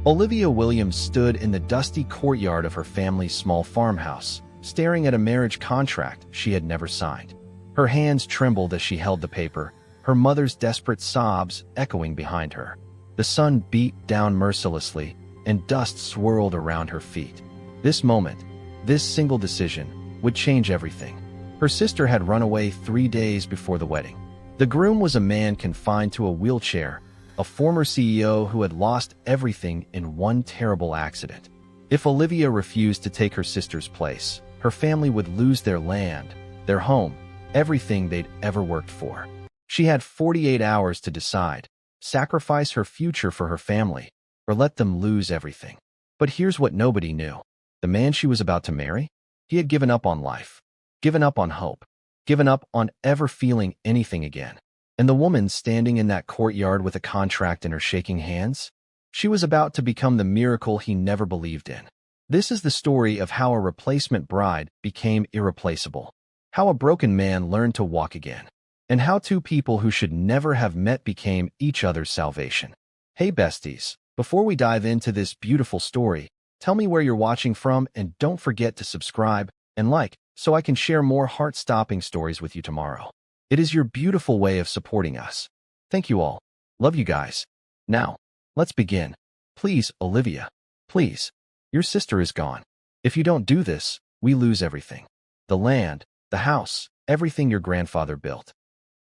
Olivia Williams stood in the dusty courtyard of her family's small farmhouse, staring at a marriage contract she had never signed. Her hands trembled as she held the paper, her mother's desperate sobs echoing behind her. The sun beat down mercilessly, and dust swirled around her feet. This moment, this single decision, would change everything. Her sister had run away 3 days before the wedding. The groom was a man confined to a wheelchair, a former CEO who had lost everything in one terrible accident. If Olivia refused to take her sister's place, her family would lose their land, their home, everything they'd ever worked for. She had 48 hours to decide: sacrifice her future for her family, or let them lose everything. But here's what nobody knew. The man she was about to marry? He had given up on life, given up on hope, given up on ever feeling anything again. And the woman standing in that courtyard with a contract in her shaking hands? She was about to become the miracle he never believed in. This is the story of how a replacement bride became irreplaceable, how a broken man learned to walk again, and how two people who should never have met became each other's salvation. Hey besties, before we dive into this beautiful story, tell me where you're watching from, and don't forget to subscribe and like so I can share more heart-stopping stories with you tomorrow. It is your beautiful way of supporting us. Thank you all. Love you guys. Now, let's begin. Please, Olivia. Please. Your sister is gone. If you don't do this, we lose everything. The land, the house, everything your grandfather built.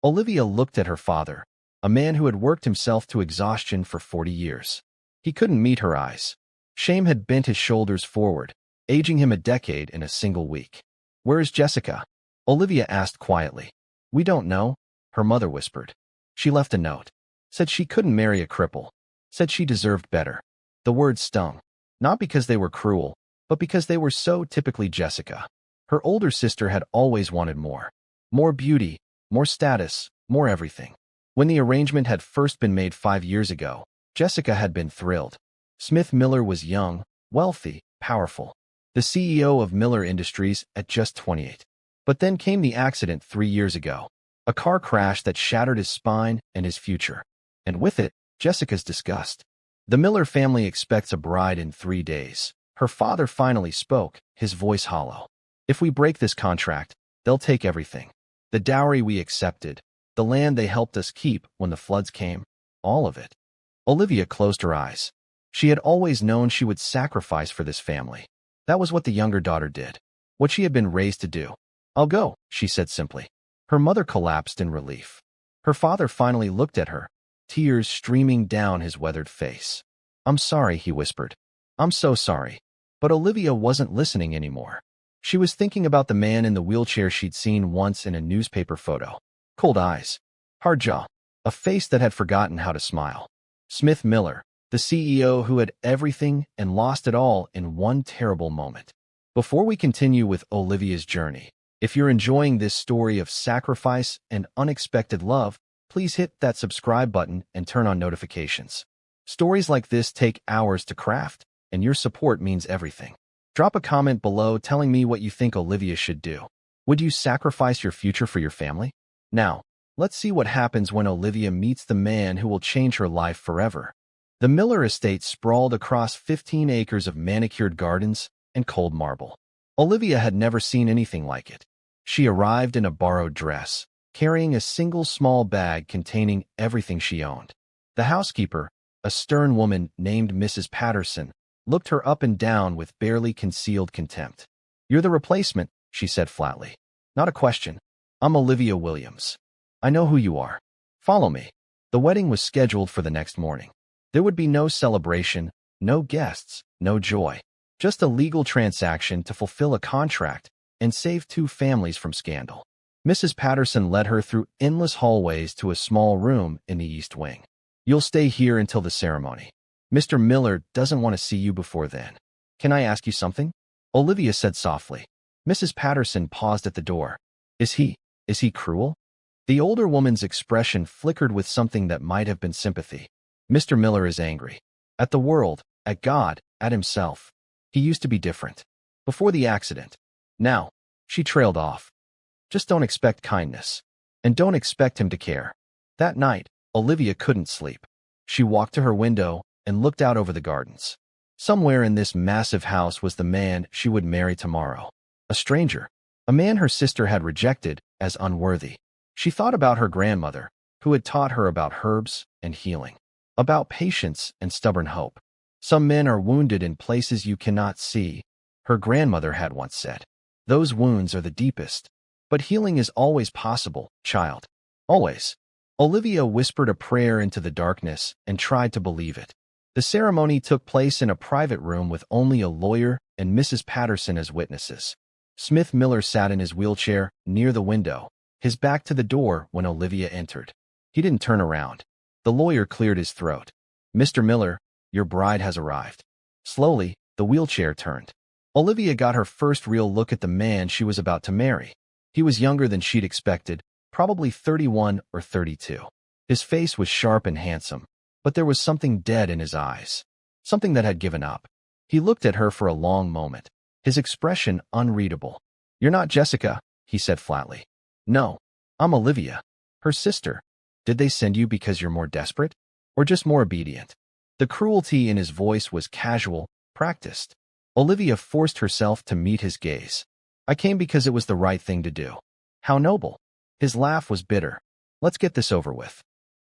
Olivia looked at her father, a man who had worked himself to exhaustion for 40 years. He couldn't meet her eyes. Shame had bent his shoulders forward, aging him a decade in a single week. Where is Jessica? Olivia asked quietly. We don't know, her mother whispered. She left a note. Said she couldn't marry a cripple. Said she deserved better. The words stung. Not because they were cruel, but because they were so typically Jessica. Her older sister had always wanted more. More beauty, more status, more everything. When the arrangement had first been made 5 years ago, Jessica had been thrilled. Smith Miller was young, wealthy, powerful. The CEO of Miller Industries at just 28. But then came the accident 3 years ago. A car crash that shattered his spine and his future. And with it, Jessica's disgust. The Miller family expects a bride in 3 days. Her father finally spoke, his voice hollow. If we break this contract, they'll take everything. The dowry we accepted, the land they helped us keep when the floods came, all of it. Olivia closed her eyes. She had always known she would sacrifice for this family. That was what the younger daughter did, what she had been raised to do. I'll go, she said simply. Her mother collapsed in relief. Her father finally looked at her, tears streaming down his weathered face. I'm sorry, he whispered. I'm so sorry. But Olivia wasn't listening anymore. She was thinking about the man in the wheelchair she'd seen once in a newspaper photo. Cold eyes, hard jaw, a face that had forgotten how to smile. Smith Miller, the CEO who had everything and lost it all in one terrible moment. Before we continue with Olivia's journey, if you're enjoying this story of sacrifice and unexpected love, please hit that subscribe button and turn on notifications. Stories like this take hours to craft, and your support means everything. Drop a comment below telling me what you think Olivia should do. Would you sacrifice your future for your family? Now, let's see what happens when Olivia meets the man who will change her life forever. The Miller estate sprawled across 15 acres of manicured gardens and cold marble. Olivia had never seen anything like it. She arrived in a borrowed dress, carrying a single small bag containing everything she owned. The housekeeper, a stern woman named Mrs. Patterson, looked her up and down with barely concealed contempt. You're the replacement, she said flatly. Not a question. I'm Olivia Williams. I know who you are. Follow me. The wedding was scheduled for the next morning. There would be no celebration, no guests, no joy. Just a legal transaction to fulfill a contract and save two families from scandal. Mrs. Patterson led her through endless hallways to a small room in the East Wing. You'll stay here until the ceremony. Mr. Miller doesn't want to see you before then. Can I ask you something? Olivia said softly. Mrs. Patterson paused at the door. Is he cruel? The older woman's expression flickered with something that might have been sympathy. Mr. Miller is angry. At the world, at God, at himself. He used to be different. Before the accident. Now, she trailed off. Just don't expect kindness. And don't expect him to care. That night, Olivia couldn't sleep. She walked to her window, and looked out over the gardens. Somewhere in this massive house was the man she would marry tomorrow. A stranger. A man her sister had rejected as unworthy. She thought about her grandmother, who had taught her about herbs and healing, about patience and stubborn hope. Some men are wounded in places you cannot see, her grandmother had once said. Those wounds are the deepest. But healing is always possible, child. Always. Olivia whispered a prayer into the darkness and tried to believe it. The ceremony took place in a private room with only a lawyer and Mrs. Patterson as witnesses. Smith Miller sat in his wheelchair near the window, his back to the door when Olivia entered. He didn't turn around. The lawyer cleared his throat. "Mr. Miller, your bride has arrived." Slowly, the wheelchair turned. Olivia got her first real look at the man she was about to marry. He was younger than she'd expected, probably 31 or 32. His face was sharp and handsome, but there was something dead in his eyes, something that had given up. He looked at her for a long moment, his expression unreadable. "You're not Jessica," he said flatly. "No, I'm Olivia, her sister. Did they send you because you're more desperate? Or just more obedient?" The cruelty in his voice was casual, practiced. Olivia forced herself to meet his gaze. "I came because it was the right thing to do." "How noble." His laugh was bitter. "Let's get this over with."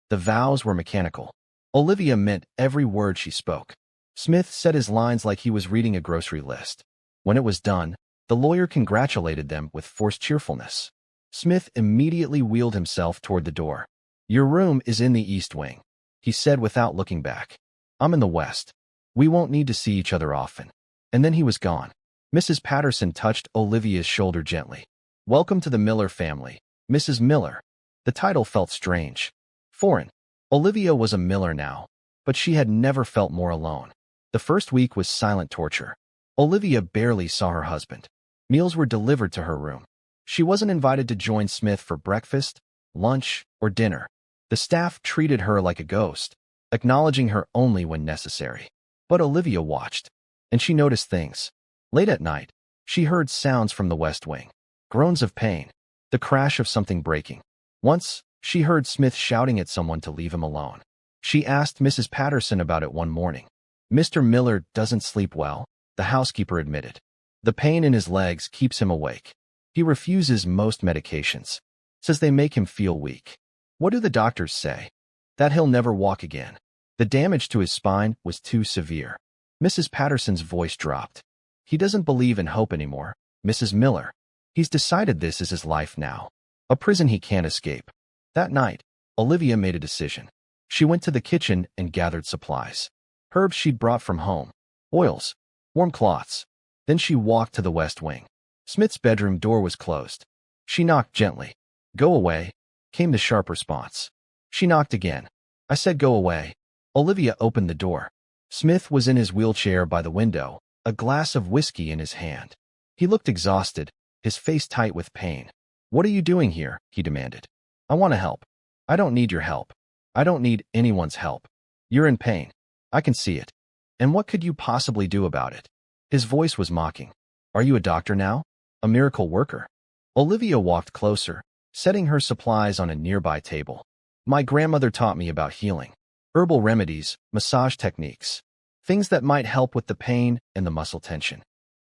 The vows were mechanical. Olivia meant every word she spoke. Smith said his lines like he was reading a grocery list. When it was done, the lawyer congratulated them with forced cheerfulness. Smith immediately wheeled himself toward the door. "Your room is in the East Wing," he said without looking back. "I'm in the West. We won't need to see each other often." And then he was gone. Mrs. Patterson touched Olivia's shoulder gently. "Welcome to the Miller family, Mrs. Miller." The title felt strange. Foreign. Olivia was a Miller now, but she had never felt more alone. The first week was silent torture. Olivia barely saw her husband. Meals were delivered to her room. She wasn't invited to join Smith for breakfast, lunch, or dinner. The staff treated her like a ghost, acknowledging her only when necessary. But Olivia watched, and she noticed things. Late at night, she heard sounds from the West Wing. Groans of pain. The crash of something breaking. Once, she heard Smith shouting at someone to leave him alone. She asked Mrs. Patterson about it one morning. "Mr. Miller doesn't sleep well," the housekeeper admitted. "The pain in his legs keeps him awake. He refuses most medications. Says they make him feel weak." "What do the doctors say?" "That he'll never walk again. The damage to his spine was too severe." Mrs. Patterson's voice dropped. "He doesn't believe in hope anymore, Mrs. Miller. He's decided this is his life now. A prison he can't escape." That night, Olivia made a decision. She went to the kitchen and gathered supplies. Herbs she'd brought from home. Oils. Warm cloths. Then she walked to the West Wing. Smith's bedroom door was closed. She knocked gently. "Go away," came the sharp response. She knocked again. "I said go away." Olivia opened the door. Smith was in his wheelchair by the window, a glass of whiskey in his hand. He looked exhausted, his face tight with pain. "What are you doing here?" he demanded. "I want to help." "I don't need your help. I don't need anyone's help. You're in pain. I can see it. And what could you possibly do about it?" His voice was mocking. "Are you a doctor now? A miracle worker?" Olivia walked closer, setting her supplies on a nearby table. "My grandmother taught me about healing. Herbal remedies, massage techniques. Things that might help with the pain and the muscle tension.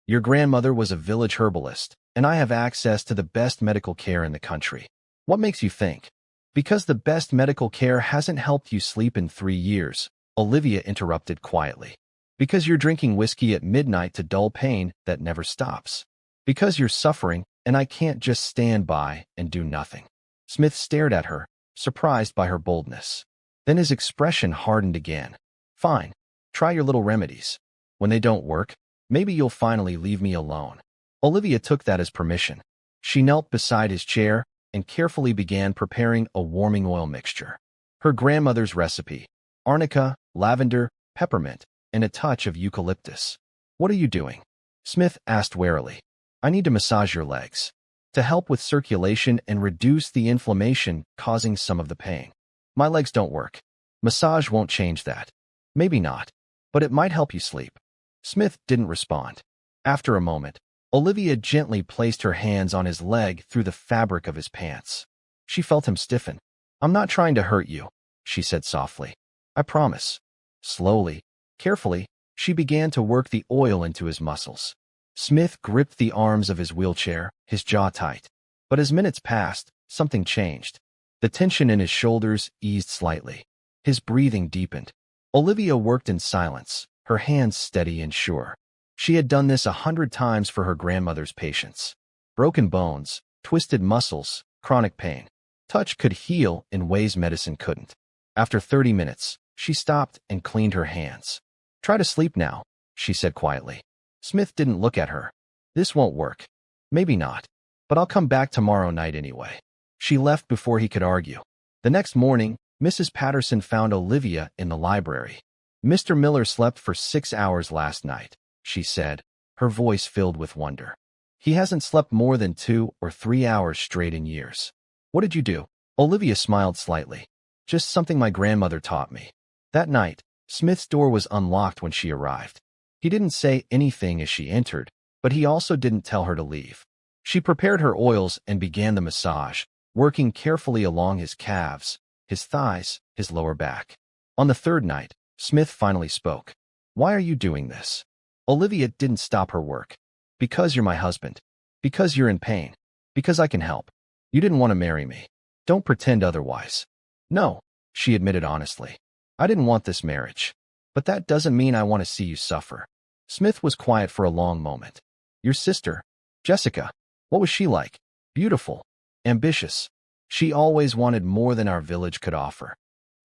Your grandmother was a village herbalist, and I have access to the best medical care in the country. What makes you think?" "Because the best medical care hasn't helped you sleep in 3 years," Olivia interrupted quietly. "Because you're drinking whiskey at midnight to dull pain that never stops. Because you're suffering, and I can't just stand by and do nothing." Smith stared at her, surprised by her boldness. Then his expression hardened again. "Fine. Try your little remedies. When they don't work, maybe you'll finally leave me alone." Olivia took that as permission. She knelt beside his chair and carefully began preparing a warming oil mixture. Her grandmother's recipe: arnica, lavender, peppermint, and a touch of eucalyptus. "What are you doing?" Smith asked warily. "I need to massage your legs to help with circulation and reduce the inflammation causing some of the pain. My legs don't work. Massage won't change that." "Maybe not, but it might help you sleep." Smith didn't respond. After a moment, Olivia gently placed her hands on his leg through the fabric of his pants. She felt him stiffen. "I'm not trying to hurt you," she said softly. "I promise." Slowly, carefully, she began to work the oil into his muscles. Smith gripped the arms of his wheelchair, his jaw tight. But as minutes passed, something changed. The tension in his shoulders eased slightly. His breathing deepened. Olivia worked in silence, her hands steady and sure. She had done this 100 times for her grandmother's patients. Broken bones, twisted muscles, chronic pain. Touch could heal in ways medicine couldn't. After 30 minutes, she stopped and cleaned her hands. "Try to sleep now," she said quietly. Smith didn't look at her. "This won't work." "Maybe not. But I'll come back tomorrow night anyway." She left before he could argue. The next morning, Mrs. Patterson found Olivia in the library. "Mr. Miller slept for 6 hours last night," she said, her voice filled with wonder. "He hasn't slept more than 2 or 3 hours straight in years." "What did you do?" Olivia smiled slightly. "Just something my grandmother taught me." That night, Smith's door was unlocked when she arrived. He didn't say anything as she entered, but he also didn't tell her to leave. She prepared her oils and began the massage, working carefully along his calves, his thighs, his lower back. On the third night, Smith finally spoke. "Why are you doing this?" Olivia didn't stop her work. "Because you're my husband. Because you're in pain. Because I can help. You didn't want to marry me. Don't pretend otherwise." "No," she admitted honestly. "I didn't want this marriage. But that doesn't mean I want to see you suffer." Smith was quiet for a long moment. "Your sister, Jessica, what was she like?" "Beautiful. Ambitious. She always wanted more than our village could offer.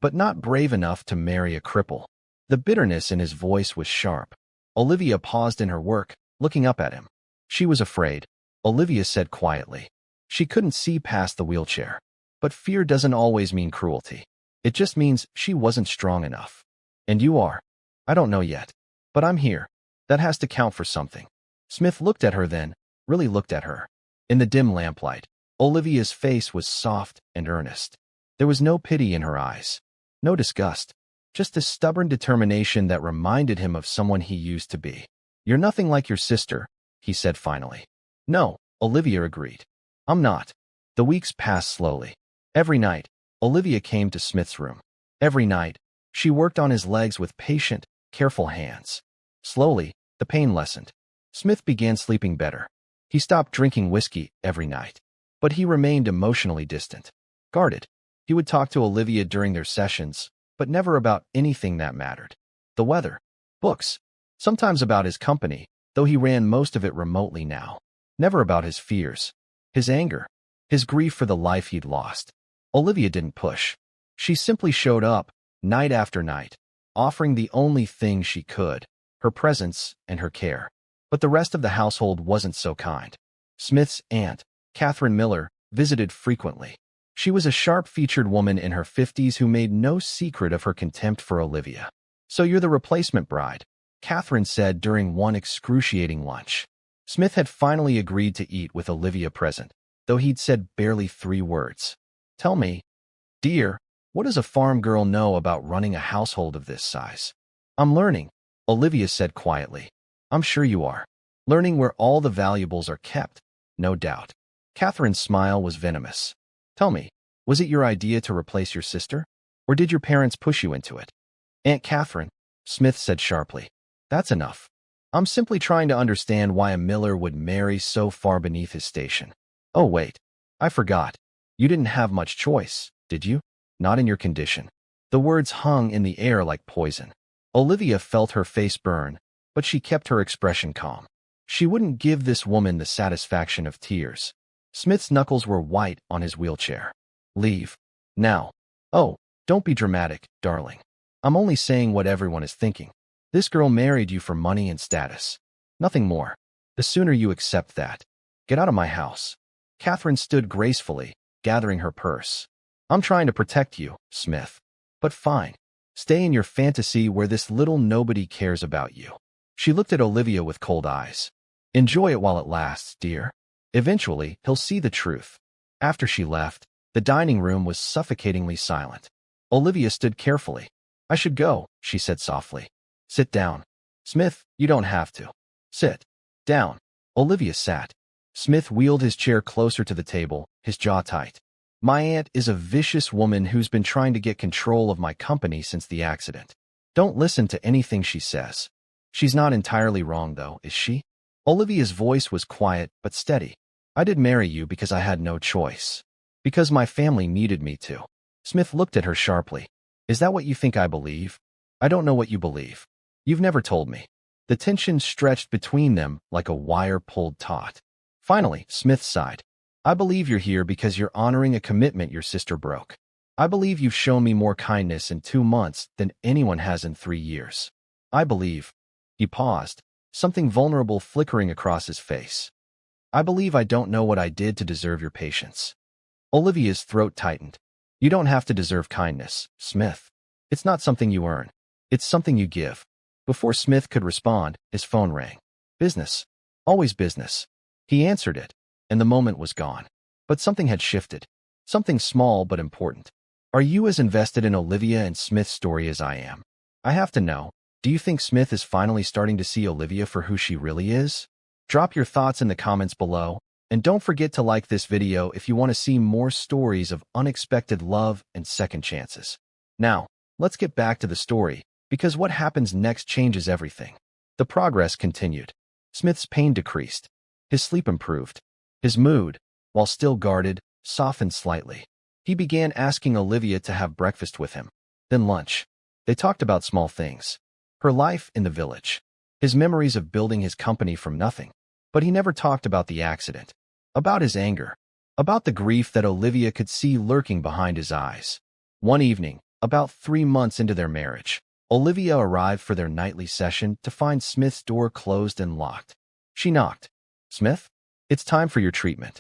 But not brave enough to marry a cripple." The bitterness in his voice was sharp. Olivia paused in her work, looking up at him. "She was afraid," Olivia said quietly. She couldn't see past the wheelchair. "But fear doesn't always mean cruelty. It just means she wasn't strong enough. And you are. I don't know yet. But I'm here. That has to count for something." Smith looked at her then, really looked at her. In the dim lamplight, Olivia's face was soft and earnest. There was no pity in her eyes. No disgust. Just a stubborn determination that reminded him of someone he used to be. "You're nothing like your sister," he said finally. "No," Olivia agreed. "I'm not." The weeks passed slowly. Every night, Olivia came to Smith's room. Every night, she worked on his legs with patient, careful hands. Slowly, the pain lessened. Smith began sleeping better. He stopped drinking whiskey every night. But he remained emotionally distant. Guarded. He would talk to Olivia during their sessions, but never about anything that mattered. The weather. Books. Sometimes about his company, though he ran most of it remotely now. Never about his fears. His anger. His grief for the life he'd lost. Olivia didn't push. She simply showed up, night after night, offering the only thing she could, her presence and her care. But the rest of the household wasn't so kind. Smith's aunt, Catherine Miller, visited frequently. She was a sharp-featured woman in her 50s who made no secret of her contempt for Olivia. "So you're the replacement bride," Catherine said during one excruciating lunch. Smith had finally agreed to eat with Olivia present, though he'd said barely 3 words. "Tell me, dear, what does a farm girl know about running a household of this size?" "I'm learning," Olivia said quietly. "I'm sure you are. Learning where all the valuables are kept, no doubt." Catherine's smile was venomous. "Tell me, was it your idea to replace your sister? Or did your parents push you into it?" "Aunt Catherine," Smith said sharply. "That's enough. I'm simply trying to understand why a Miller would marry so far beneath his station." "Oh, wait. I forgot. You didn't have much choice, did you? Not in your condition." The words hung in the air like poison. Olivia felt her face burn, but she kept her expression calm. She wouldn't give this woman the satisfaction of tears. Smith's knuckles were white on his wheelchair. "Leave. Now." "Oh, don't be dramatic, darling. I'm only saying what everyone is thinking. This girl married you for money and status. Nothing more. The sooner you accept that. Get out of my house." Catherine stood gracefully, gathering her purse. "I'm trying to protect you, Smith. But fine. Stay in your fantasy where this little nobody cares about you." She looked at Olivia with cold eyes. "Enjoy it while it lasts, dear. Eventually, he'll see the truth." After she left, the dining room was suffocatingly silent. Olivia stood carefully. "I should go," she said softly. "Sit down." "Smith, you don't have to." "Sit down." Olivia sat. Smith wheeled his chair closer to the table, his jaw tight. "My aunt is a vicious woman who's been trying to get control of my company since the accident. Don't listen to anything she says. She's not entirely wrong, though, is she? Olivia's voice was quiet but steady. I did marry you because I had no choice. Because my family needed me to. Smith looked at her sharply. Is that what you think I believe? I don't know what you believe. You've never told me. The tension stretched between them like a wire pulled taut. Finally, Smith sighed. I believe you're here because you're honoring a commitment your sister broke. I believe you've shown me more kindness in 2 months than anyone has in 3 years. I believe. He paused, something vulnerable flickering across his face. I believe I don't know what I did to deserve your patience. Olivia's throat tightened. You don't have to deserve kindness, Smith. It's not something you earn. It's something you give. Before Smith could respond, his phone rang. Business. Always business. He answered it, and the moment was gone. But something had shifted. Something small but important. Are you as invested in Olivia and Smith's story as I am? I have to know, do you think Smith is finally starting to see Olivia for who she really is? Drop your thoughts in the comments below, and don't forget to like this video if you want to see more stories of unexpected love and second chances. Now, let's get back to the story, because what happens next changes everything. The progress continued. Smith's pain decreased. His sleep improved. His mood, while still guarded, softened slightly. He began asking Olivia to have breakfast with him. Then lunch. They talked about small things. Her life in the village. His memories of building his company from nothing. But he never talked about the accident. About his anger. About the grief that Olivia could see lurking behind his eyes. One evening, about 3 months into their marriage, Olivia arrived for their nightly session to find Smith's door closed and locked. She knocked. Smith? It's time for your treatment.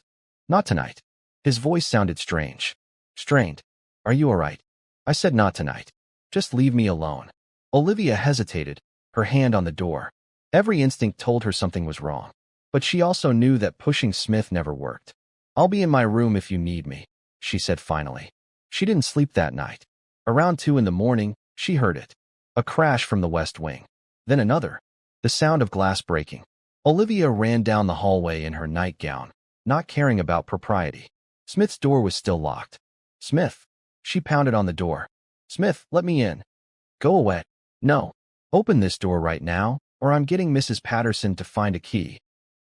Not tonight. His voice sounded strange. Strained. Are you all right? I said not tonight. Just leave me alone. Olivia hesitated, her hand on the door. Every instinct told her something was wrong. But she also knew that pushing Smith never worked. I'll be in my room if you need me, she said finally. She didn't sleep that night. Around 2 in the morning, she heard it. A crash from the west wing. Then another. The sound of glass breaking. Olivia ran down the hallway in her nightgown, not caring about propriety. Smith's door was still locked. Smith. She pounded on the door. Smith, let me in. Go away. No. Open this door right now, or I'm getting Mrs. Patterson to find a key.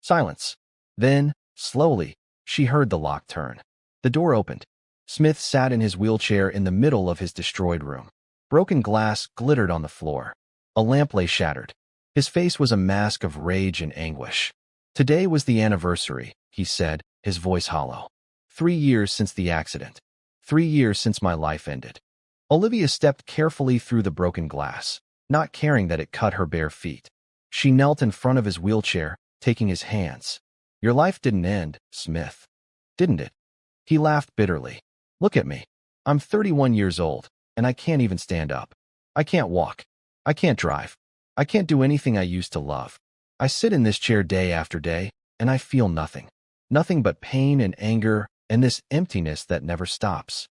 Silence. Then, slowly, she heard the lock turn. The door opened. Smith sat in his wheelchair in the middle of his destroyed room. Broken glass glittered on the floor. A lamp lay shattered. His face was a mask of rage and anguish. Today was the anniversary, he said, his voice hollow. 3 years since the accident. 3 years since my life ended. Olivia stepped carefully through the broken glass, not caring that it cut her bare feet. She knelt in front of his wheelchair, taking his hands. Your life didn't end, Smith. Didn't it? He laughed bitterly. Look at me. I'm 31 years old, and I can't even stand up. I can't walk. I can't drive. I can't do anything I used to love. I sit in this chair day after day, and I feel nothing. Nothing but pain and anger and this emptiness that never stops.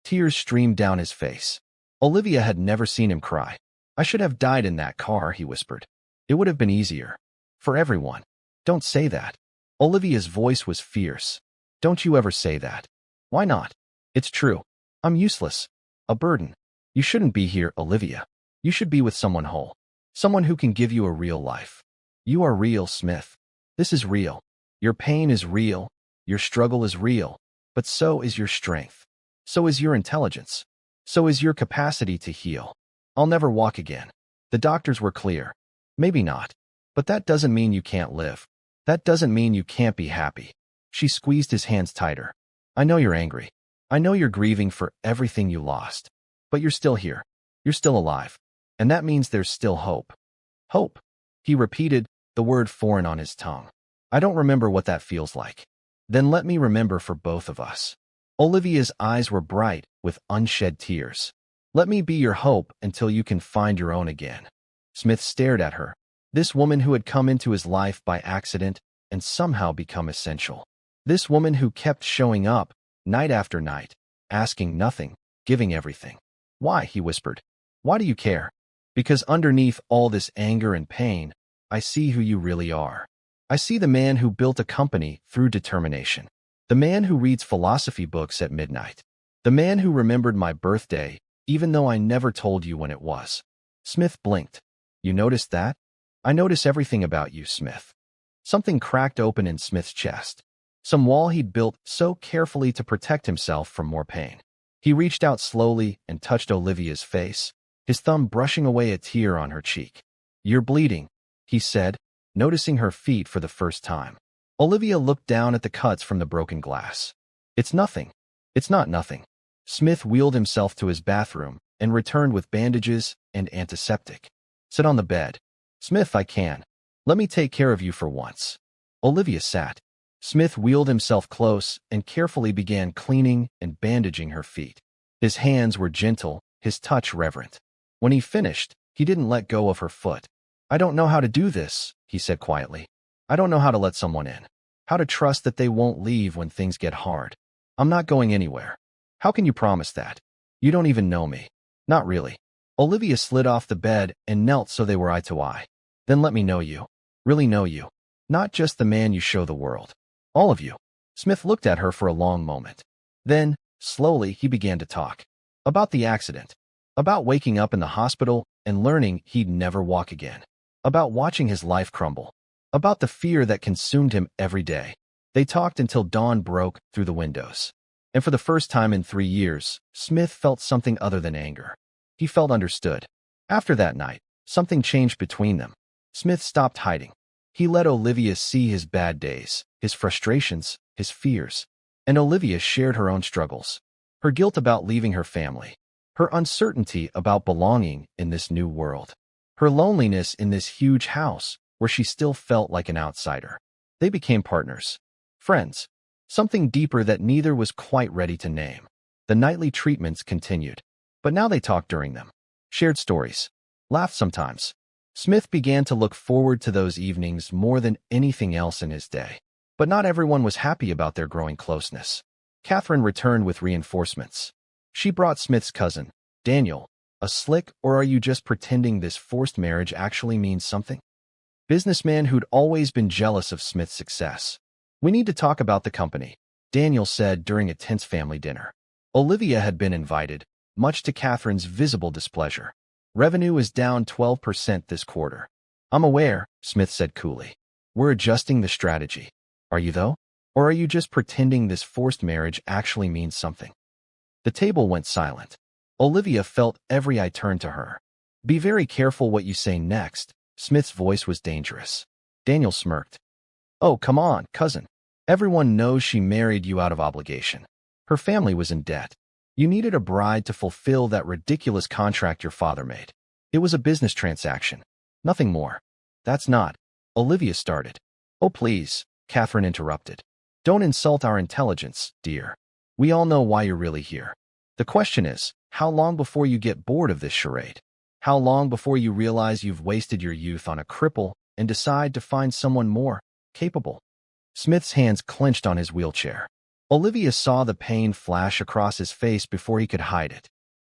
Tears streamed down his face. Olivia had never seen him cry. I should have died in that car, he whispered. It would have been easier. For everyone. Don't say that. Olivia's voice was fierce. Don't you ever say that. Why not? It's true. I'm useless. A burden. You shouldn't be here, Olivia. You should be with someone whole. Someone who can give you a real life. You are real, Smith. This is real. Your pain is real. Your struggle is real. But so is your strength. So is your intelligence. So is your capacity to heal. I'll never walk again. The doctors were clear. Maybe not. But that doesn't mean you can't live. That doesn't mean you can't be happy. She squeezed his hands tighter. I know you're angry. I know you're grieving for everything you lost. But you're still here. You're still alive. And that means there's still hope. Hope. He repeated, the word foreign on his tongue. I don't remember what that feels like. Then let me remember for both of us. Olivia's eyes were bright with unshed tears. Let me be your hope until you can find your own again. Smith stared at her. This woman who had come into his life by accident and somehow become essential. This woman who kept showing up, night after night, asking nothing, giving everything. Why, he whispered. Why do you care? Because underneath all this anger and pain, I see who you really are. I see the man who built a company through determination. The man who reads philosophy books at midnight. The man who remembered my birthday, even though I never told you when it was. Smith blinked. You noticed that? I notice everything about you, Smith. Something cracked open in Smith's chest. Some wall he'd built so carefully to protect himself from more pain. He reached out slowly and touched Olivia's face, his thumb brushing away a tear on her cheek. You're bleeding, he said, noticing her feet for the first time. Olivia looked down at the cuts from the broken glass. It's nothing. It's not nothing. Smith wheeled himself to his bathroom and returned with bandages and antiseptic. Sit on the bed. Smith, I can. Let me take care of you for once. Olivia sat. Smith wheeled himself close and carefully began cleaning and bandaging her feet. His hands were gentle, his touch reverent. When he finished, he didn't let go of her foot. I don't know how to do this, he said quietly. I don't know how to let someone in. How to trust that they won't leave when things get hard. I'm not going anywhere. How can you promise that? You don't even know me. Not really. Olivia slid off the bed and knelt so they were eye to eye. Then let me know you. Really know you. Not just the man you show the world. All of you. Smith looked at her for a long moment. Then, slowly, he began to talk. About the accident. About waking up in the hospital and learning he'd never walk again. About watching his life crumble. About the fear that consumed him every day. They talked until dawn broke through the windows. And for the first time in 3 years, Smith felt something other than anger. He felt understood. After that night, something changed between them. Smith stopped hiding. He let Olivia see his bad days, his frustrations, his fears. And Olivia shared her own struggles. Her guilt about leaving her family. Her uncertainty about belonging in this new world. Her loneliness in this huge house where she still felt like an outsider. They became partners. Friends. Something deeper that neither was quite ready to name. The nightly treatments continued. But now they talked during them. Shared stories. Laughed sometimes. Smith began to look forward to those evenings more than anything else in his day. But not everyone was happy about their growing closeness. Catherine returned with reinforcements. She brought Smith's cousin, Daniel, a slick, or are you just pretending this forced marriage actually means something? Businessman who'd always been jealous of Smith's success. We need to talk about the company, Daniel said during a tense family dinner. Olivia had been invited, much to Catherine's visible displeasure. Revenue is down 12% this quarter. I'm aware, Smith said coolly. We're adjusting the strategy. Are you though? Or are you just pretending this forced marriage actually means something? The table went silent. Olivia felt every eye turn to her. Be very careful what you say next. Smith's voice was dangerous. Daniel smirked. Oh, come on, cousin. Everyone knows she married you out of obligation. Her family was in debt. You needed a bride to fulfill that ridiculous contract your father made. It was a business transaction. Nothing more. That's not. Olivia started. Oh, please, Catherine interrupted. Don't insult our intelligence, dear. We all know why you're really here. The question is, how long before you get bored of this charade? How long before you realize you've wasted your youth on a cripple and decide to find someone more capable? Smith's hands clenched on his wheelchair. Olivia saw the pain flash across his face before he could hide it.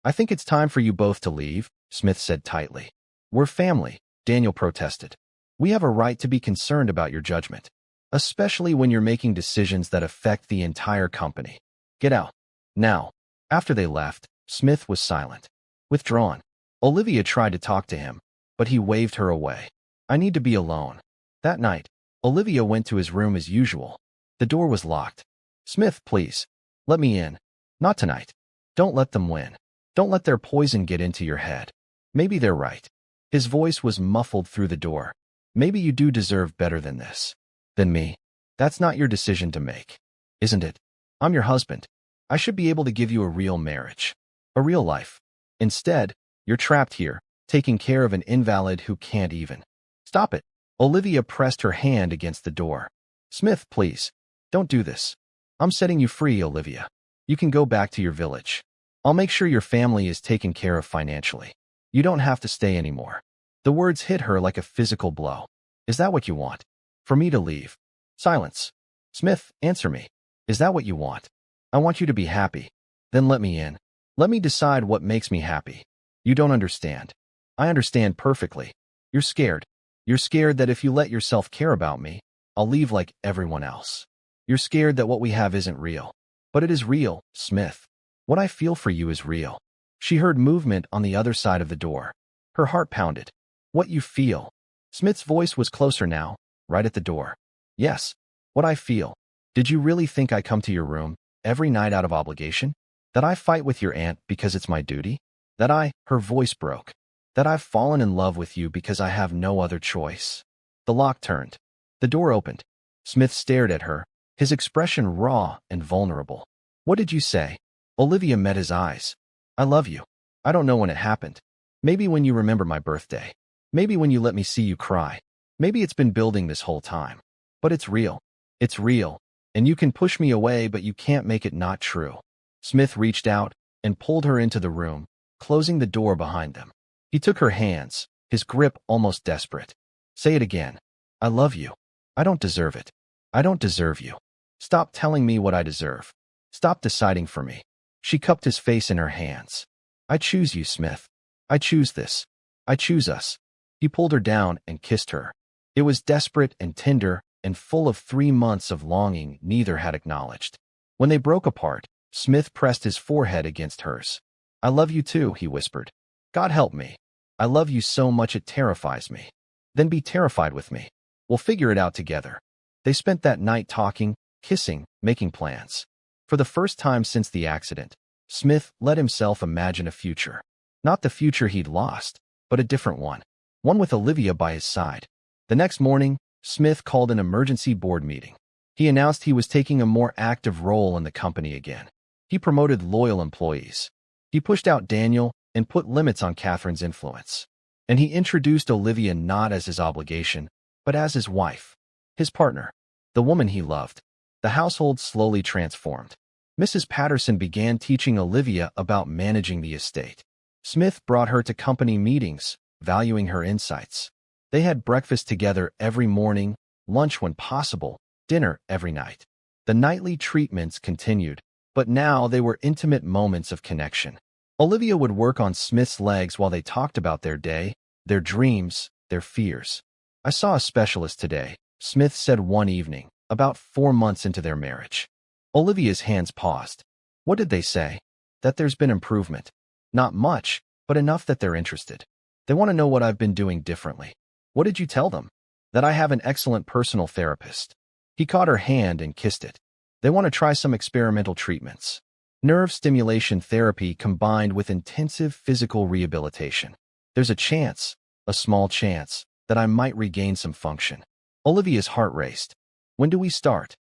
I think it's time for you both to leave, Smith said tightly. We're family, Daniel protested. We have a right to be concerned about your judgment, especially when you're making decisions that affect the entire company. Get out. Now. After they left, Smith was silent. Withdrawn. Olivia tried to talk to him, but he waved her away. I need to be alone. That night, Olivia went to his room as usual. The door was locked. Smith, please. Let me in. Not tonight. Don't let them win. Don't let their poison get into your head. Maybe they're right. His voice was muffled through the door. Maybe you do deserve better than this. Than me. That's not your decision to make. Isn't it? I'm your husband. I should be able to give you a real marriage. A real life. Instead, you're trapped here, taking care of an invalid who can't even. Stop it. Olivia pressed her hand against the door. Smith, please. Don't do this. I'm setting you free, Olivia. You can go back to your village. I'll make sure your family is taken care of financially. You don't have to stay anymore. The words hit her like a physical blow. Is that what you want? For me to leave? Silence. Smith, answer me. Is that what you want? I want you to be happy. Then let me in. Let me decide what makes me happy. You don't understand. I understand perfectly. You're scared. You're scared that if you let yourself care about me, I'll leave like everyone else. You're scared that what we have isn't real. But it is real, Smith. What I feel for you is real. She heard movement on the other side of the door. Her heart pounded. What you feel? Smith's voice was closer now, right at the door. Yes, what I feel. Did you really think I come to your room every night out of obligation? That I fight with your aunt because it's my duty? Her voice broke. That I've fallen in love with you because I have no other choice. The lock turned. The door opened. Smith stared at her, his expression raw and vulnerable. What did you say? Olivia met his eyes. I love you. I don't know when it happened. Maybe when you remember my birthday. Maybe when you let me see you cry. Maybe it's been building this whole time. But it's real. It's real. And you can push me away, but you can't make it not true. Smith reached out and pulled her into the room, closing the door behind them. He took her hands, his grip almost desperate. Say it again. I love you. I don't deserve it. I don't deserve you. Stop telling me what I deserve. Stop deciding for me. She cupped his face in her hands. I choose you, Smith. I choose this. I choose us. He pulled her down and kissed her. It was desperate and tender and full of 3 months of longing neither had acknowledged. When they broke apart, Smith pressed his forehead against hers. I love you too, he whispered. God help me. I love you so much it terrifies me. Then be terrified with me. We'll figure it out together. They spent that night talking, kissing, making plans. For the first time since the accident, Smith let himself imagine a future. Not the future he'd lost, but a different one. One with Olivia by his side. The next morning, Smith called an emergency board meeting. He announced he was taking a more active role in the company again. He promoted loyal employees. He pushed out Daniel and put limits on Catherine's influence. And he introduced Olivia not as his obligation, but as his wife, his partner, the woman he loved. The household slowly transformed. Mrs. Patterson began teaching Olivia about managing the estate. Smith brought her to company meetings, valuing her insights. They had breakfast together every morning, lunch when possible, dinner every night. The nightly treatments continued, but now they were intimate moments of connection. Olivia would work on Smith's legs while they talked about their day, their dreams, their fears. I saw a specialist today, Smith said one evening, about 4 months into their marriage. Olivia's hands paused. What did they say? That there's been improvement. Not much, but enough that they're interested. They want to know what I've been doing differently. What did you tell them? That I have an excellent personal therapist. He caught her hand and kissed it. They want to try some experimental treatments. Nerve stimulation therapy combined with intensive physical rehabilitation. There's a chance, a small chance, that I might regain some function. Olivia's heart raced. When do we start?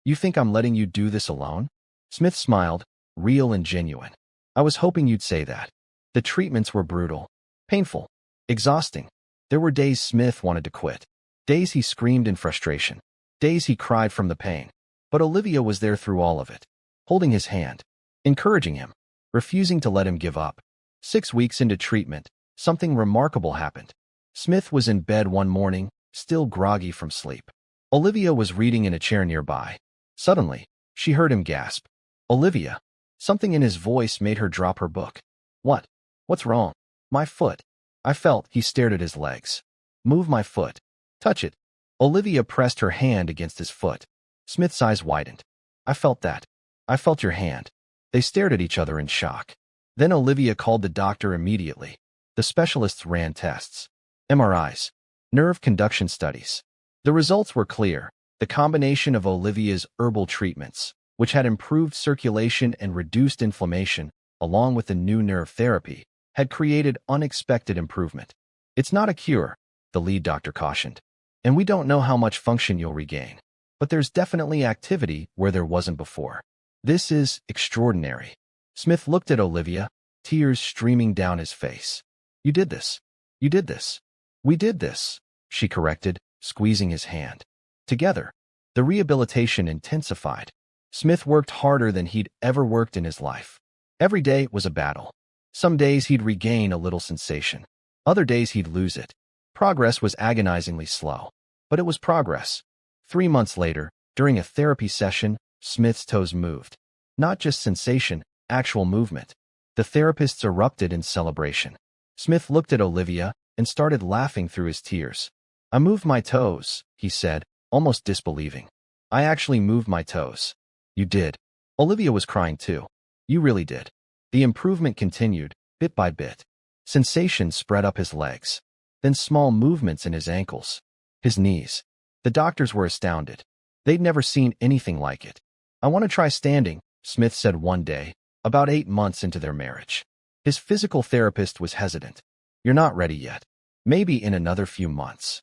You think I'm letting you do this alone? Smith smiled, real and genuine. I was hoping you'd say that. The treatments were brutal, painful, exhausting. There were days Smith wanted to quit. Days he screamed in frustration. Days he cried from the pain. But Olivia was there through all of it, holding his hand, encouraging him, refusing to let him give up. 6 weeks into treatment, something remarkable happened. Smith was in bed one morning, still groggy from sleep. Olivia was reading in a chair nearby. Suddenly, she heard him gasp. Olivia. Something in his voice made her drop her book. What? What's wrong? My foot. I felt. He stared at his legs. Move my foot. Touch it. Olivia pressed her hand against his foot. Smith's eyes widened. I felt that. I felt your hand. They stared at each other in shock. Then Olivia called the doctor immediately. The specialists ran tests. MRIs. Nerve conduction studies. The results were clear. The combination of Olivia's herbal treatments, which had improved circulation and reduced inflammation, along with the new nerve therapy, had created unexpected improvement. It's not a cure, the lead doctor cautioned. And we don't know how much function you'll regain. But there's definitely activity where there wasn't before. This is extraordinary. Smith looked at Olivia, tears streaming down his face. You did this. You did this. We did this, she corrected, squeezing his hand. Together, the rehabilitation intensified. Smith worked harder than he'd ever worked in his life. Every day was a battle. Some days he'd regain a little sensation. Other days he'd lose it. Progress was agonizingly slow. But it was progress. 3 months later, during a therapy session, Smith's toes moved. Not just sensation, actual movement. The therapists erupted in celebration. Smith looked at Olivia and started laughing through his tears. I moved my toes, he said, almost disbelieving. I actually moved my toes. You did. Olivia was crying too. You really did. The improvement continued, bit by bit. Sensations spread up his legs, then small movements in his ankles, his knees. The doctors were astounded. They'd never seen anything like it. "I want to try standing," Smith said one day, about 8 months into their marriage. His physical therapist was hesitant. "You're not ready yet. Maybe in another few months."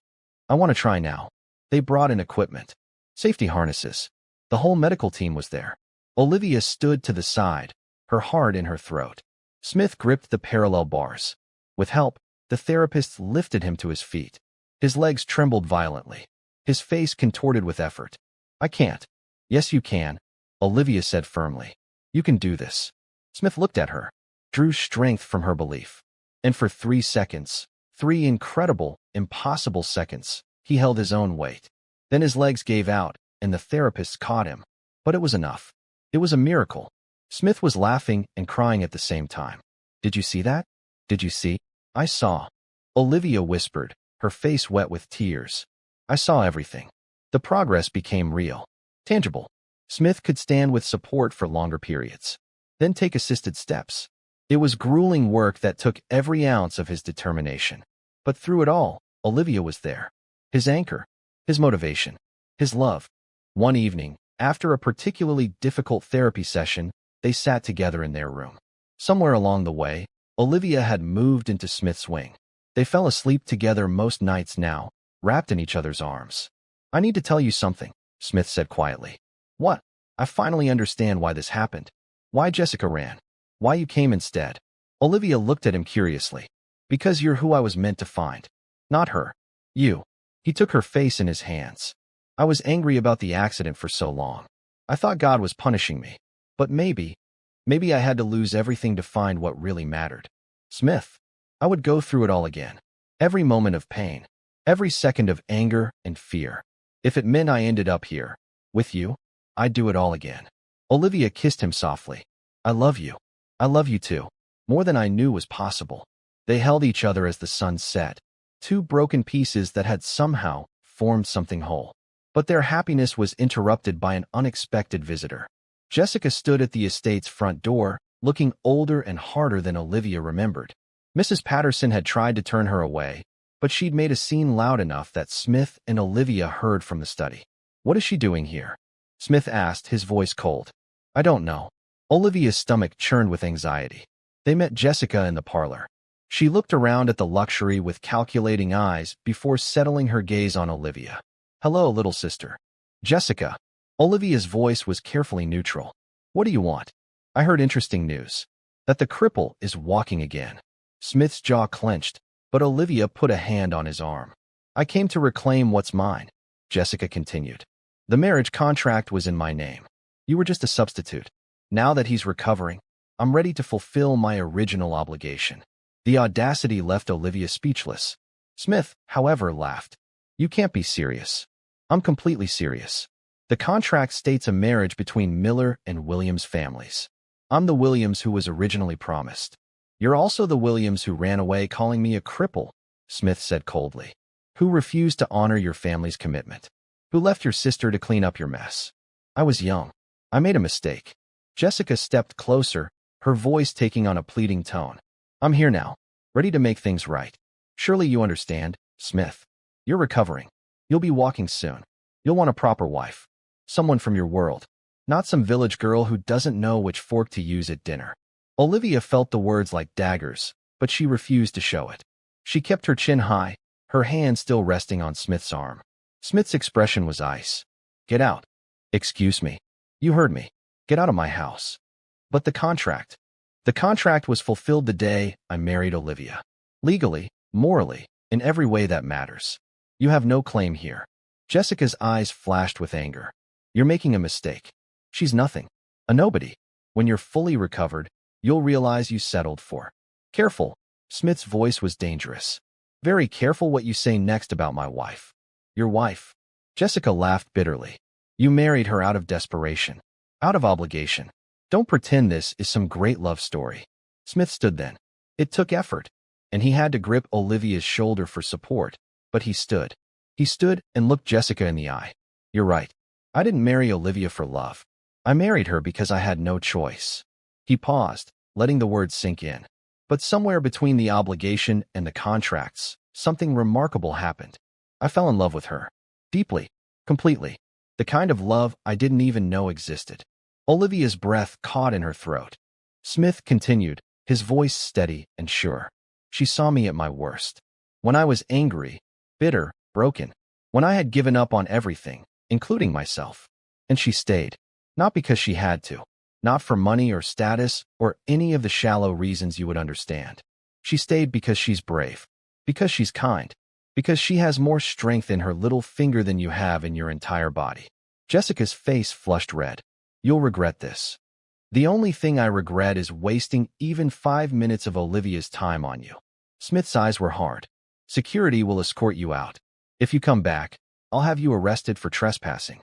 "I want to try now." They brought in equipment, safety harnesses. The whole medical team was there. Olivia stood to the side, her heart in her throat. Smith gripped the parallel bars. With help, the therapist lifted him to his feet. His legs trembled violently. His face contorted with effort. "I can't." "Yes, you can," Olivia said firmly. "You can do this." Smith looked at her, drew strength from her belief. And for 3 seconds, 3 incredible, impossible seconds, he held his own weight. Then his legs gave out, and the therapist caught him. But it was enough. It was a miracle. Smith was laughing and crying at the same time. "Did you see that? Did you see?" "I saw," Olivia whispered, her face wet with tears. "I saw everything." The progress became real, tangible. Smith could stand with support for longer periods, then take assisted steps. It was grueling work that took every ounce of his determination. But through it all, Olivia was there. His anchor, his motivation, his love. One evening, after a particularly difficult therapy session, they sat together in their room. Somewhere along the way, Olivia had moved into Smith's wing. They fell asleep together most nights now, wrapped in each other's arms. "I need to tell you something," Smith said quietly. "What?" "I finally understand why this happened. Why Jessica ran. Why you came instead." Olivia looked at him curiously. "Because you're who I was meant to find. Not her. You." He took her face in his hands. "I was angry about the accident for so long. I thought God was punishing me. But maybe I had to lose everything to find what really mattered. Smith, I would go through it all again. Every moment of pain. Every second of anger and fear. If it meant I ended up here, with you, I'd do it all again." Olivia kissed him softly. "I love you. I love you too. More than I knew was possible." They held each other as the sun set. 2 broken pieces that had somehow formed something whole. But their happiness was interrupted by an unexpected visitor. Jessica stood at the estate's front door, looking older and harder than Olivia remembered. Mrs. Patterson had tried to turn her away, but she'd made a scene loud enough that Smith and Olivia heard from the study. "What is she doing here?" Smith asked, his voice cold. "I don't know." Olivia's stomach churned with anxiety. They met Jessica in the parlor. She looked around at the luxury with calculating eyes before settling her gaze on Olivia. "Hello, little sister." "Jessica." Olivia's voice was carefully neutral. "What do you want?" "I heard interesting news. That the cripple is walking again." Smith's jaw clenched, but Olivia put a hand on his arm. "I came to reclaim what's mine," Jessica continued. "The marriage contract was in my name. You were just a substitute. Now that he's recovering, I'm ready to fulfill my original obligation." The audacity left Olivia speechless. Smith, however, laughed. "You can't be serious." "I'm completely serious. The contract states a marriage between Miller and Williams families. I'm the Williams who was originally promised." "You're also the Williams who ran away calling me a cripple," Smith said coldly. "Who refused to honor your family's commitment. Who left your sister to clean up your mess." "I was young. I made a mistake." Jessica stepped closer, her voice taking on a pleading tone. "I'm here now, ready to make things right. Surely you understand, Smith. You're recovering. You'll be walking soon. You'll want a proper wife. Someone from your world. Not some village girl who doesn't know which fork to use at dinner." Olivia felt the words like daggers, but she refused to show it. She kept her chin high, her hand still resting on Smith's arm. Smith's expression was ice. "Get out." "Excuse me. You heard me. Get out of my house." "But the contract." "The contract was fulfilled the day I married Olivia. Legally, morally, in every way that matters. You have no claim here." Jessica's eyes flashed with anger. "You're making a mistake. She's nothing. A nobody. When you're fully recovered, you'll realize you settled for." "Careful." Smith's voice was dangerous. "Very careful what you say next about my wife." "Your wife?" Jessica laughed bitterly. "You married her out of desperation. Out of obligation. Don't pretend this is some great love story." Smith stood then. It took effort, and he had to grip Olivia's shoulder for support, but he stood. He stood and looked Jessica in the eye. "You're right. I didn't marry Olivia for love. I married her because I had no choice." He paused, letting the words sink in. But somewhere between the obligation and the contracts, something remarkable happened. I fell in love with her. Deeply. Completely. The kind of love I didn't even know existed. Olivia's breath caught in her throat. Smith continued, his voice steady and sure. She saw me at my worst. When I was angry, bitter, broken. When I had given up on everything, including myself. And she stayed. Not because she had to. Not for money or status or any of the shallow reasons you would understand. She stayed because she's brave. Because she's kind. Because she has more strength in her little finger than you have in your entire body. Jessica's face flushed red. You'll regret this. The only thing I regret is wasting even 5 minutes of Olivia's time on you. Smith's eyes were hard. Security will escort you out. If you come back, I'll have you arrested for trespassing.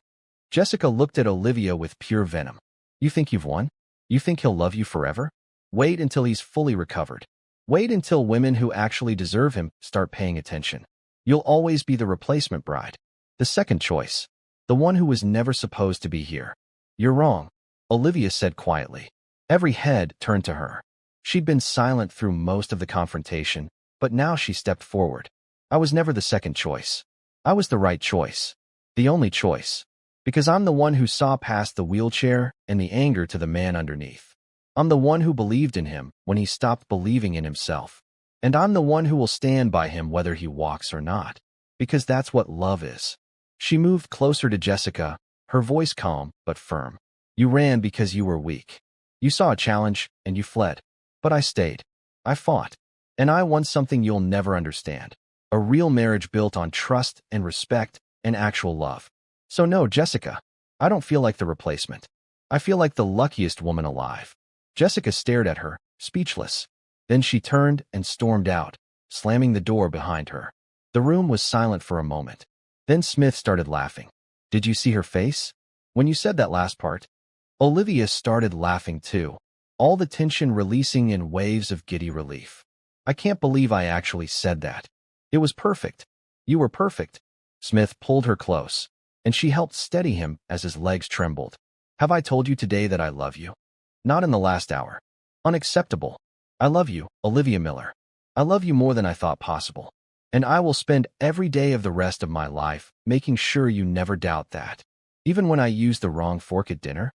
Jessica looked at Olivia with pure venom. You think you've won? You think he'll love you forever? Wait until he's fully recovered. Wait until women who actually deserve him start paying attention. You'll always be the replacement bride. The second choice. The one who was never supposed to be here. You're wrong, Olivia said quietly. Every head turned to her. She'd been silent through most of the confrontation, but now she stepped forward. I was never the second choice. I was the right choice. The only choice. Because I'm the one who saw past the wheelchair and the anger to the man underneath. I'm the one who believed in him when he stopped believing in himself. And I'm the one who will stand by him whether he walks or not. Because that's what love is. She moved closer to Jessica, her voice calm but firm. You ran because you were weak. You saw a challenge and you fled. But I stayed. I fought. And I won something you'll never understand. A real marriage built on trust and respect and actual love. So no, Jessica, I don't feel like the replacement. I feel like the luckiest woman alive. Jessica stared at her, speechless. Then she turned and stormed out, slamming the door behind her. The room was silent for a moment. Then Smith started laughing. Did you see her face? When you said that last part? Olivia started laughing too, all the tension releasing in waves of giddy relief. I can't believe I actually said that. It was perfect. You were perfect. Smith pulled her close, and she helped steady him as his legs trembled. Have I told you today that I love you? Not in the last hour. Unacceptable. I love you, Olivia Miller. I love you more than I thought possible. And I will spend every day of the rest of my life making sure you never doubt that. Even when I use the wrong fork at dinner?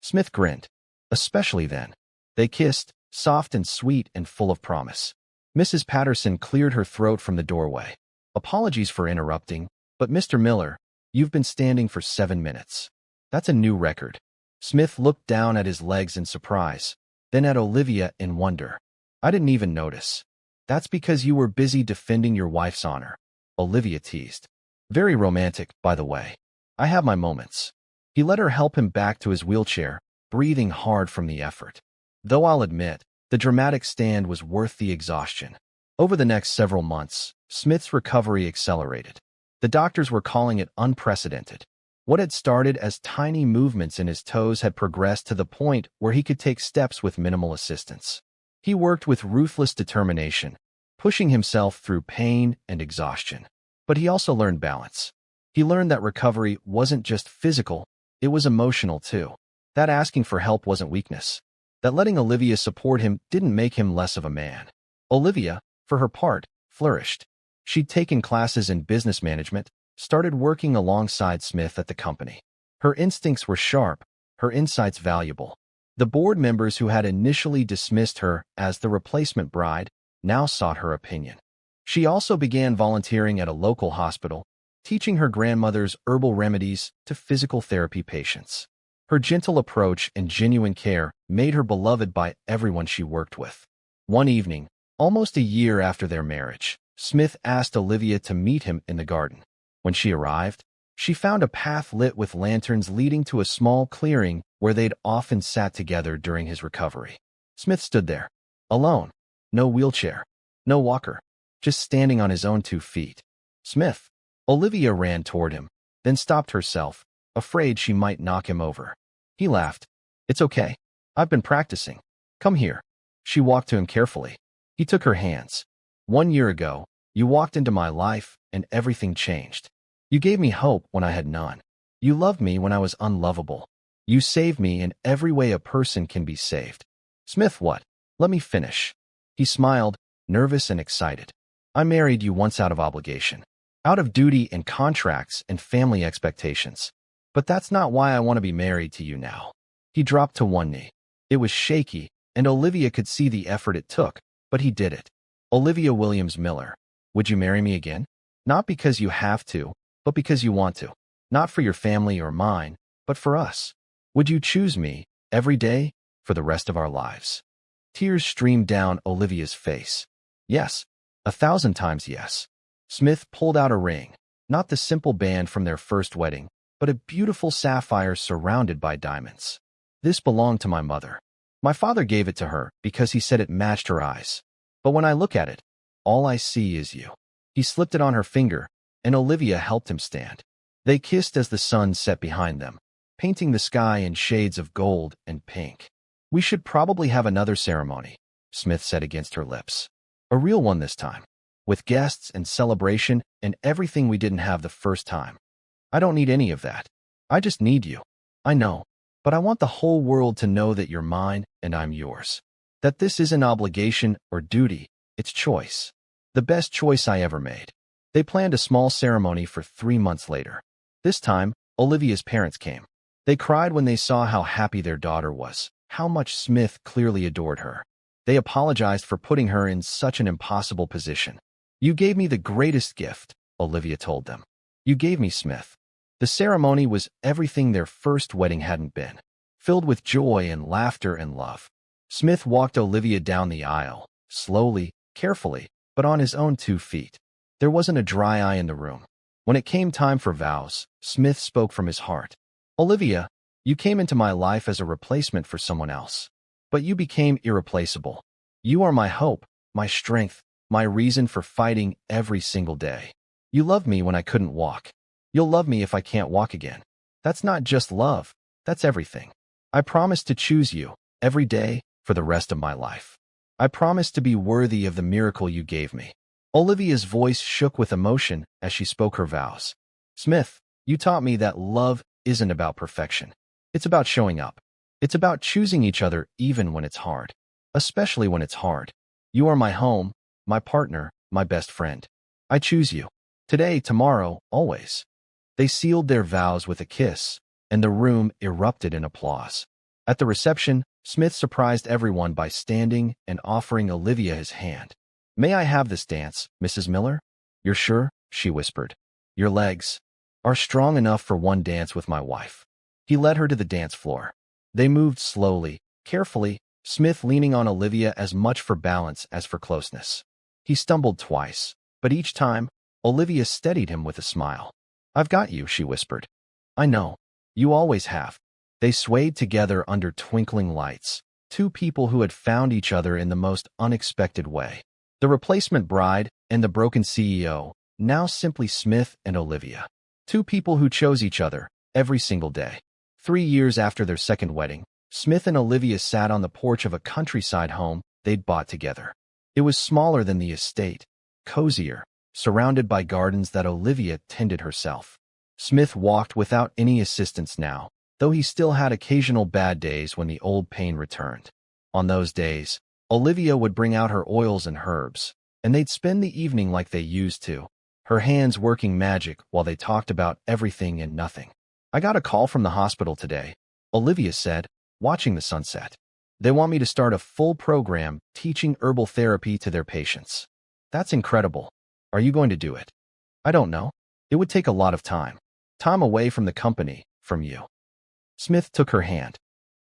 Smith grinned. Especially then. They kissed, soft and sweet and full of promise. Mrs. Patterson cleared her throat from the doorway. Apologies for interrupting, but Mr. Miller, you've been standing for 7 minutes. That's a new record. Smith looked down at his legs in surprise, then at Olivia in wonder. I didn't even notice. That's because you were busy defending your wife's honor, Olivia teased. Very romantic, by the way. I have my moments. He let her help him back to his wheelchair, breathing hard from the effort. Though I'll admit, the dramatic stand was worth the exhaustion. Over the next several months, Smith's recovery accelerated. The doctors were calling it unprecedented. What had started as tiny movements in his toes had progressed to the point where he could take steps with minimal assistance. He worked with ruthless determination, pushing himself through pain and exhaustion. But he also learned balance. He learned that recovery wasn't just physical, it was emotional too. That asking for help wasn't weakness. That letting Olivia support him didn't make him less of a man. Olivia, for her part, flourished. She'd taken classes in business management, started working alongside Smith at the company. Her instincts were sharp, her insights valuable. The board members who had initially dismissed her as the replacement bride now sought her opinion. She also began volunteering at a local hospital, teaching her grandmother's herbal remedies to physical therapy patients. Her gentle approach and genuine care made her beloved by everyone she worked with. One evening, almost a year after their marriage, Smith asked Olivia to meet him in the garden. When she arrived, she found a path lit with lanterns leading to a small clearing where they'd often sat together during his recovery. Smith stood there, alone, no wheelchair, no walker, just standing on his own 2 feet. Smith. Olivia ran toward him, then stopped herself, afraid she might knock him over. He laughed. It's okay. I've been practicing. Come here. She walked to him carefully. He took her hands. 1 year ago, you walked into my life and everything changed. You gave me hope when I had none. You loved me when I was unlovable. You saved me in every way a person can be saved. Smith, what? Let me finish. He smiled, nervous and excited. I married you once out of obligation, out of duty and contracts and family expectations. But that's not why I want to be married to you now. He dropped to one knee. It was shaky, and Olivia could see the effort it took, but he did it. Olivia Williams Miller, would you marry me again? Not because you have to, but because you want to. Not for your family or mine, but for us. Would you choose me, every day, for the rest of our lives? Tears streamed down Olivia's face. Yes, 1,000 times yes. Smith pulled out a ring, not the simple band from their first wedding, but a beautiful sapphire surrounded by diamonds. This belonged to my mother. My father gave it to her because he said it matched her eyes. But when I look at it, all I see is you. He slipped it on her finger, and Olivia helped him stand. They kissed as the sun set behind them, painting the sky in shades of gold and pink. We should probably have another ceremony, Smith said against her lips. A real one this time, with guests and celebration and everything we didn't have the first time. I don't need any of that. I just need you. I know, but I want the whole world to know that you're mine and I'm yours. That this isn't obligation or duty, it's choice. The best choice I ever made. They planned a small ceremony for 3 months later. This time, Olivia's parents came. They cried when they saw how happy their daughter was, how much Smith clearly adored her. They apologized for putting her in such an impossible position. You gave me the greatest gift, Olivia told them. You gave me Smith. The ceremony was everything their first wedding hadn't been, filled with joy and laughter and love. Smith walked Olivia down the aisle, slowly, carefully, but on his own 2 feet. There wasn't a dry eye in the room. When it came time for vows, Smith spoke from his heart. Olivia, you came into my life as a replacement for someone else. But you became irreplaceable. You are my hope, my strength, my reason for fighting every single day. You loved me when I couldn't walk. You'll love me if I can't walk again. That's not just love, that's everything. I promise to choose you, every day, for the rest of my life. I promise to be worthy of the miracle you gave me. Olivia's voice shook with emotion as she spoke her vows. Smith, you taught me that love isn't about perfection. It's about showing up. It's about choosing each other even when it's hard. Especially when it's hard. You are my home, my partner, my best friend. I choose you. Today, tomorrow, always. They sealed their vows with a kiss, and the room erupted in applause. At the reception, Smith surprised everyone by standing and offering Olivia his hand. May I have this dance, Mrs. Miller? You're sure? She whispered. Your legs are strong enough for one dance with my wife. He led her to the dance floor. They moved slowly, carefully, Smith leaning on Olivia as much for balance as for closeness. He stumbled twice, but each time, Olivia steadied him with a smile. I've got you, she whispered. I know. You always have. They swayed together under twinkling lights, 2 people who had found each other in the most unexpected way. The replacement bride and the broken CEO, now simply Smith and Olivia. 2 people who chose each other, every single day. 3 years after their second wedding, Smith and Olivia sat on the porch of a countryside home they'd bought together. It was smaller than the estate, cozier, surrounded by gardens that Olivia tended herself. Smith walked without any assistance now, though he still had occasional bad days when the old pain returned. On those days, Olivia would bring out her oils and herbs, and they'd spend the evening like they used to, her hands working magic while they talked about everything and nothing. I got a call from the hospital today, Olivia said, watching the sunset. They want me to start a full program teaching herbal therapy to their patients. That's incredible. Are you going to do it? I don't know. It would take a lot of time. Time away from the company, from you. Smith took her hand.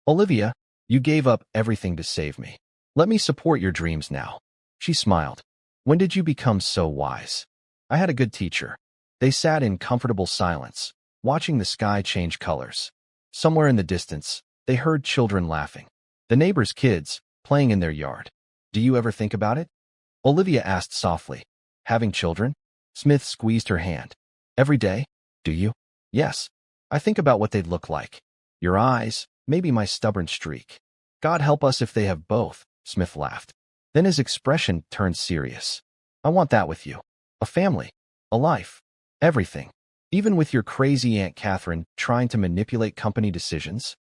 Olivia, you gave up everything to save me. Let me support your dreams now. She smiled. When did you become so wise? I had a good teacher. They sat in comfortable silence, watching the sky change colors. Somewhere in the distance, they heard children laughing. The neighbors' kids, playing in their yard. Do you ever think about it? Olivia asked softly. Having children? Smith squeezed her hand. Every day? Do you? Yes. I think about what they'd look like. Your eyes, maybe my stubborn streak. God help us if they have both, Smith laughed. Then his expression turned serious. I want that with you. A family. A life. Everything. Even with your crazy Aunt Catherine trying to manipulate company decisions?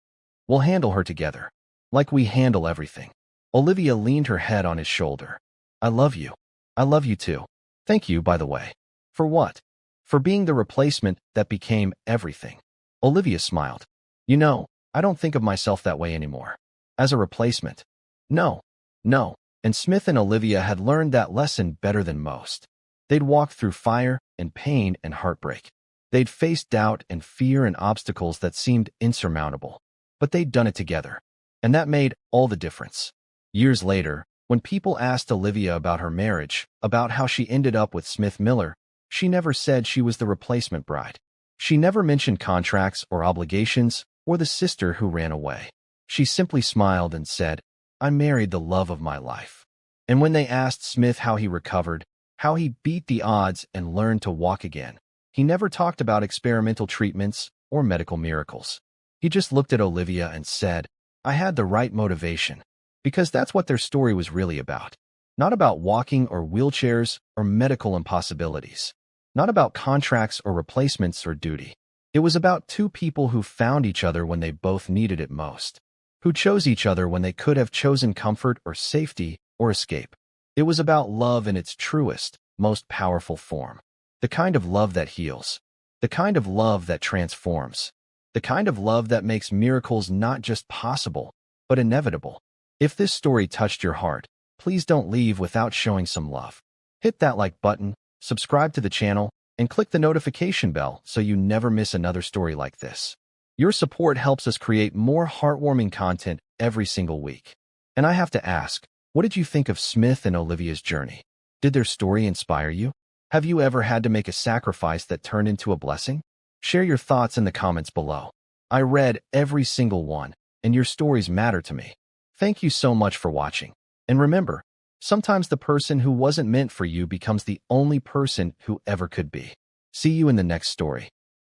We'll handle her together. Like we handle everything. Olivia leaned her head on his shoulder. I love you. I love you too. Thank you, by the way. For what? For being the replacement that became everything. Olivia smiled. You know, I don't think of myself that way anymore. As a replacement. No. No. And Smith and Olivia had learned that lesson better than most. They'd walked through fire and pain and heartbreak. They'd faced doubt and fear and obstacles that seemed insurmountable. But they'd done it together. And that made all the difference. Years later, when people asked Olivia about her marriage, about how she ended up with Smith Miller, she never said she was the replacement bride. She never mentioned contracts or obligations or the sister who ran away. She simply smiled and said, I married the love of my life. And when they asked Smith how he recovered, how he beat the odds and learned to walk again, he never talked about experimental treatments or medical miracles. He just looked at Olivia and said, I had the right motivation. Because that's what their story was really about. Not about walking or wheelchairs or medical impossibilities. Not about contracts or replacements or duty. It was about two people who found each other when they both needed it most. Who chose each other when they could have chosen comfort or safety or escape. It was about love in its truest, most powerful form. The kind of love that heals. The kind of love that transforms. The kind of love that makes miracles not just possible, but inevitable. If this story touched your heart, please don't leave without showing some love. Hit that like button, subscribe to the channel, and click the notification bell so you never miss another story like this. Your support helps us create more heartwarming content every single week. And I have to ask, what did you think of Smith and Olivia's journey? Did their story inspire you? Have you ever had to make a sacrifice that turned into a blessing? Share your thoughts in the comments below. I read every single one, and your stories matter to me. Thank you so much for watching. And remember, sometimes the person who wasn't meant for you becomes the only person who ever could be. See you in the next story.